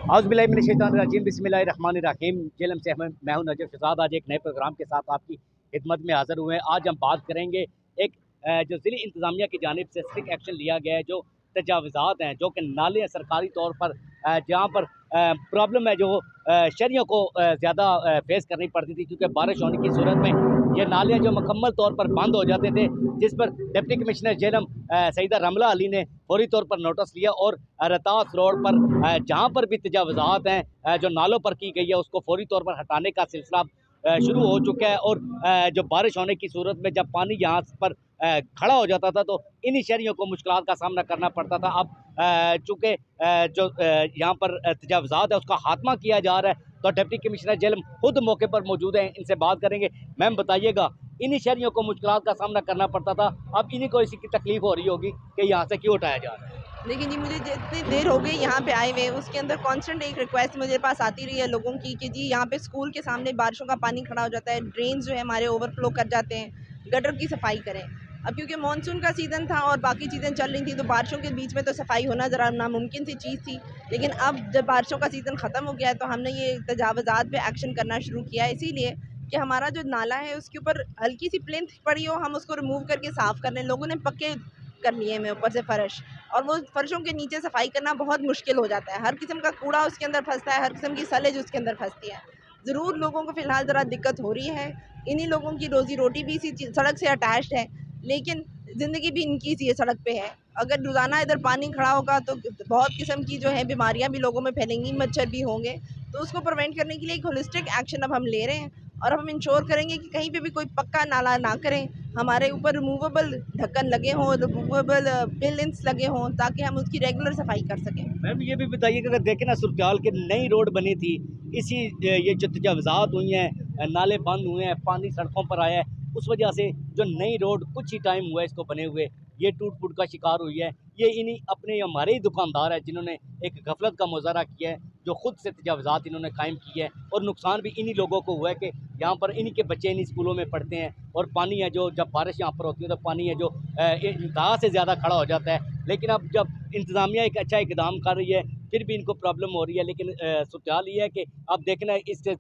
औज़ुबिल्लाहिमिनश्शैतानिर्रजीम बिस्मिल्लाहिर्रहमानिर्रहीम। जेलम से मैं हूं नजफ शहजाद। आज एक नए प्रोग्राम के साथ आपकी खिदमत में हाज़िर हुए हैं। आज हम बात करेंगे एक जो ज़िली इंतज़ामिया की जानिब से स्ट्रिक्ट एक्शन लिया गया है, जो तजावज़ात हैं, जो कि नाले हैं सरकारी तौर पर, जहाँ पर प्रॉब्लम है, जो शहरियों को ज़्यादा फेस करनी पड़ती थी, क्योंकि बारिश होने की सूरत में ये नाले जो मुकम्मल तौर पर बंद हो जाते थे, जिस पर डिप्टी कमिश्नर जेलम सईदा रमला अली ने फौरी तौर पर नोटिस लिया और रतास रोड पर जहाँ पर भी तजावज़ात हैं जो नालों पर की गई है, उसको फौरी तौर पर हटाने का सिलसिला शुरू हो चुका है। और जो बारिश होने की सूरत में जब पानी यहाँ पर खड़ा हो जाता था, तो इन्हीं शहरियों को मुश्किलात का सामना करना पड़ता था। अब चूँकि जो यहाँ पर तजावज़ात है, उसका खात्मा किया जा रहा है, तो डिप्टी कमिश्नर जेल खुद मौके पर मौजूद हैं, इनसे बात करेंगे। मैम बताइएगा, इन्हीं शहरियों को मुश्किलात का सामना करना पड़ता था, अब इन्हीं को इसी की तकलीफ हो रही होगी कि यहाँ से क्यों उठाया जा रहा है? लेकिन जी मुझे जितनी देर हो गई यहाँ पे आए हुए, उसके अंदर कांस्टेंट एक रिक्वेस्ट मुझे पास आती रही है लोगों की कि जी यहाँ पे स्कूल के सामने बारिशों का पानी खड़ा हो जाता है, ड्रेन्स जो है हमारे ओवरफ्लो कर जाते हैं, गटर की सफाई करें। अब क्योंकि मानसून का सीज़न था और बाकी चीज़ें चल रही थी, तो बारिशों के बीच में तो सफाई होना ज़रा नामुमकिन सी चीज़ थी। लेकिन अब जब बारिशों का सीज़न ख़त्म हो गया है, तो हमने ये तजावज़ात पे एक्शन करना शुरू किया है, इसीलिए कि हमारा जो नाला है उसके ऊपर हल्की सी प्लिंथ पड़ी हो, हम उसको रिमूव करके साफ़ कर लें। लोगों ने पक्के कर लिए हैं ऊपर से फ़र्श, और वो फ़र्शों के नीचे सफाई करना बहुत मुश्किल हो जाता है। हर किस्म का कूड़ा उसके अंदर फँसता है, हर किस्म की सलेज उसके अंदर फँसती है। ज़रूर लोगों को फ़िलहाल ज़रा दिक्कत हो रही है, इन्हीं लोगों की रोज़ी-रोटी भी इसी सड़क से अटैच्ड है, लेकिन ज़िंदगी भी इनकी सी सड़क पे है। अगर रोज़ाना इधर पानी खड़ा होगा, तो बहुत किस्म की जो है बीमारियाँ भी लोगों में फैलेंगी, मच्छर भी होंगे। तो उसको प्रिवेंट करने के लिए एक होलिस्टिक एक्शन अब हम ले रहे हैं, और अब हम इंश्योर करेंगे कि कहीं पे भी कोई पक्का नाला ना करें। हमारे ऊपर रिमूवेबल ढक्कन लगे हों, रिमूवेबल पिलिंस लगे हों, ताकि हम उसकी रेगुलर सफाई कर सकें। मैम ये भी बताइएगा, अगर देखें ना सुरजाल की नई रोड बनी थी, इसी ये जो तजावज़ात हुई हैं, नाले बंद हुए हैं, पानी सड़कों पर आया है, उस वजह से जो नई रोड कुछ ही टाइम हुआ है इसको बने हुए, ये टूट-फूट का शिकार हुई है। ये इन्हीं अपने हमारे ही दुकानदार हैं जिन्होंने एक गफलत का मुज़ाहरा किया है, जो खुद से तजावज़ात इन्होंने कायम की है, और नुकसान भी इन्हीं लोगों को हुआ है कि यहाँ पर इन्हीं के बच्चे इन्हीं स्कूलों में पढ़ते हैं, और पानी है जो जब बारिश यहाँ पर होती है, तो पानी है जो इंतहा से ज़्यादा खड़ा हो जाता है। लेकिन अब जब इंतज़ामिया एक अच्छा इकदाम कर रही है, फिर भी इनको प्रॉब्लम हो रही है। लेकिन सूरत ये है कि अब देखना, इससे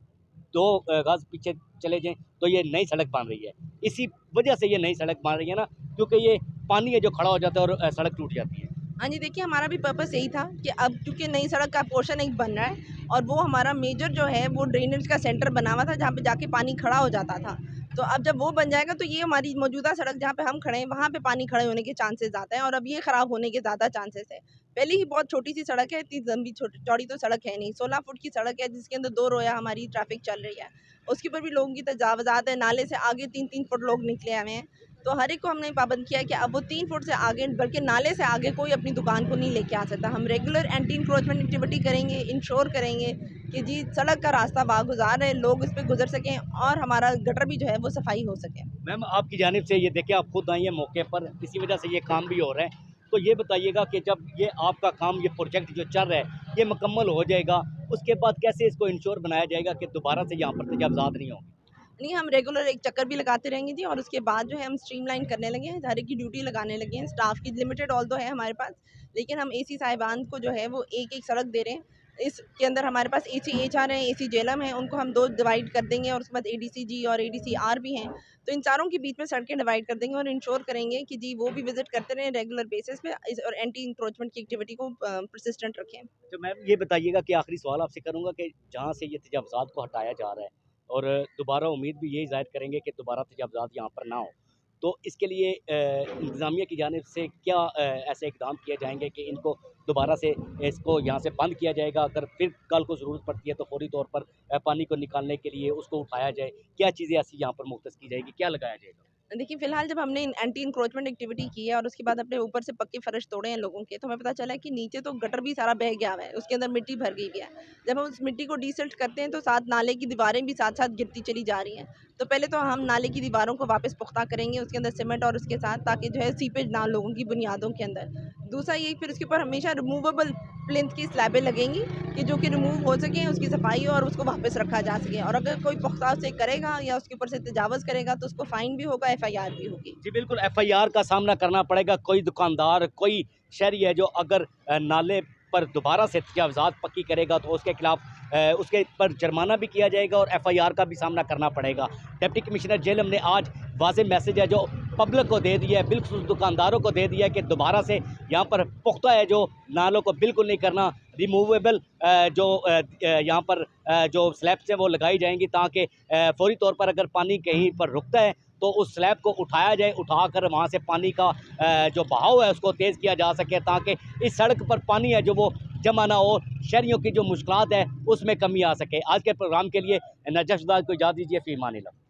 2 गज़ पीछे चले जाएँ तो ये नई सड़क बन रही है। इसी वजह से ये नई सड़क बन रही है ना, क्योंकि ये पानी है जो खड़ा हो जाता है और सड़क टूट जाती है। हाँ जी, देखिए हमारा भी पर्पस यही था कि अब क्योंकि नई सड़क का पोर्शन एक बन रहा है, और वो हमारा मेजर जो है वो ड्रेनेज का सेंटर बना हुआ था, जहाँ पे जाके पानी खड़ा हो जाता था। तो अब जब वो बन जाएगा, तो ये हमारी मौजूदा सड़क जहाँ पे हम खड़े हैं, वहाँ पे पानी खड़े होने के चांसेस ज़्यादा हैं, और अब ये खराब होने के ज़्यादा चांसेस है। पहले ही बहुत छोटी सी सड़क है, इतनी लंबी चौड़ी तो सड़क है नहीं, 16 फुट की सड़क है, जिसके अंदर 2 रोया हमारी ट्रैफिक चल रही है। उसके ऊपर भी लोगों की तजावज़ात है, नाले से आगे 3-3 फुट लोग निकले हुए हैं। तो हर एक को हमने पाबंद किया है कि अब वो 3 फुट से आगे, बल्कि नाले से आगे कोई अपनी दुकान को नहीं लेके आ सकता। हम रेगुलर एंटी इंक्रोचमेंट एक्टिविटी करेंगे, इंश्योर करेंगे कि जी सड़क का रास्ता बागुज़ार है, लोग इस पे गुज़र सकें, और हमारा गटर भी जो है वो सफाई हो सके। मैम आपकी जानिब से ये देखिए, आप खुद आई हैं मौके पर, इसी वजह से ये काम भी हो रहा है। तो ये बताइएगा कि जब ये आपका काम, ये प्रोजेक्ट जो चल रहा है, ये मुकम्मल हो जाएगा, उसके बाद कैसे इसको इंश्योर बनाया जाएगा कि दोबारा से यहाँ पर तजावज़ात नहीं होंगे? नहीं, हम रेगुलर एक चक्कर भी लगाते रहेंगे जी, और उसके बाद जो है हम स्ट्रीमलाइन करने लगे हैं, हर एक की ड्यूटी लगाने लगे हैं। स्टाफ की लिमिटेड ऑल्दो है हमारे पास, लेकिन हम एसी साहिबान को जो है वो एक-एक सड़क दे रहे हैं। इसके अंदर हमारे पास एसी एचआर हैं, एसी जेलम हैं, उनको हम 2 डिवाइड कर देंगे, और उसके बाद एडीसी जी और एडीसी आर भी हैं। तो इन चारों के बीच में सड़कें डिवाइड कर देंगे, और इंश्योर करेंगे कि जी वो भी विज़िट करते रहें रेगुलर बेसिस पे, और एंटी इंक्रोचमेंट की एक्टिविटी को परसिस्टेंट रखें। तो मैम ये बताइएगा कि आखिरी सवाल आपसे करूँगा कि जहाँ से ये तजावज़ात को हटाया जा रहा है, और दोबारा उम्मीद भी यही ज़ाहिर करेंगे कि दोबारा तजावज़ात यहाँ पर ना हो। तो इसके लिए इंतज़ामिया की जानिब से क्या ऐसे इक़दाम किए जाएँगे कि इनको दोबारा से इसको यहाँ से बंद किया जाएगा? अगर फिर कल को ज़रूरत पड़ती है तो फ़ौरी तौर पर पानी को निकालने के लिए उसको उठाया जाए। क्या चीज़ें ऐसी यहाँ पर मुख्तस की जाएगी? क्या लगाया जाएगा? देखिए, फ़िलहाल जब हमने एंटी इंक्रोचमेंट एक्टिविटी की है, और उसके बाद अपने ऊपर से पक्के फ़र्श तोड़े हैं लोगों के, तो हमें पता चला है कि नीचे तो गटर भी सारा बह गया हुआ है, उसके अंदर मिट्टी भर गई हुई है। जब हम उस मिट्टी को डीसिल्ट करते हैं, तो साथ नाले की दीवारें भी साथ-साथ गिरती चली जा रही हैं। तो पहले तो हम नाले की दीवारों को वापस पुख्ता करेंगे, उसके अंदर सीमेंट और उसके साथ, ताकि जो है सीपेज ना हो लोगों की बुनियादों के अंदर। दूसरा ये, फिर उसके ऊपर हमेशा रिमूवेबल प्लिंथ की स्लैबें लगेंगी, कि जो कि रिमूव हो सकें, उसकी सफाई हो और उसको वापस रखा जा सके। और अगर कोई पुख्ता उसे करेगा या उसके ऊपर से तजावज़ करेगा, तो उसको फ़ाइन भी होगा, एफआईआर भी होगी। जी बिल्कुल, एफआईआर का सामना करना पड़ेगा। कोई दुकानदार, कोई शहरी है जो अगर नाले पर दोबारा से तजावज़ात पक्की करेगा तो उसके खिलाफ उसके पर जुर्माना भी किया जाएगा और FIR का भी सामना करना पड़ेगा। डिप्टी कमिश्नर जेल ने आज वाज़ेह मैसेज है जो पब्लिक को दे दिया है, बिल्कुल दुकानदारों को दे दिया है कि दोबारा से यहाँ पर पुख्ता है जो नालों को बिल्कुल नहीं करना, रिमूवेबल जो यहाँ पर जो स्लैब्स हैं वो लगाई जाएंगी ताकि फौरी तौर पर अगर पानी कहीं पर रुकता है तो उस स्लैब को उठाया जाए, उठाकर वहाँ से पानी का जो बहाव है उसको तेज़ किया जा सके ताकि इस सड़क पर पानी है जो वो जमा ना हो, शहरियों की जो मुश्किलात है उसमें कमी आ सके। आज के प्रोग्राम के लिए नजफ शुदा को इजाज़त दीजिए। फ़ी अमान अल्लाह।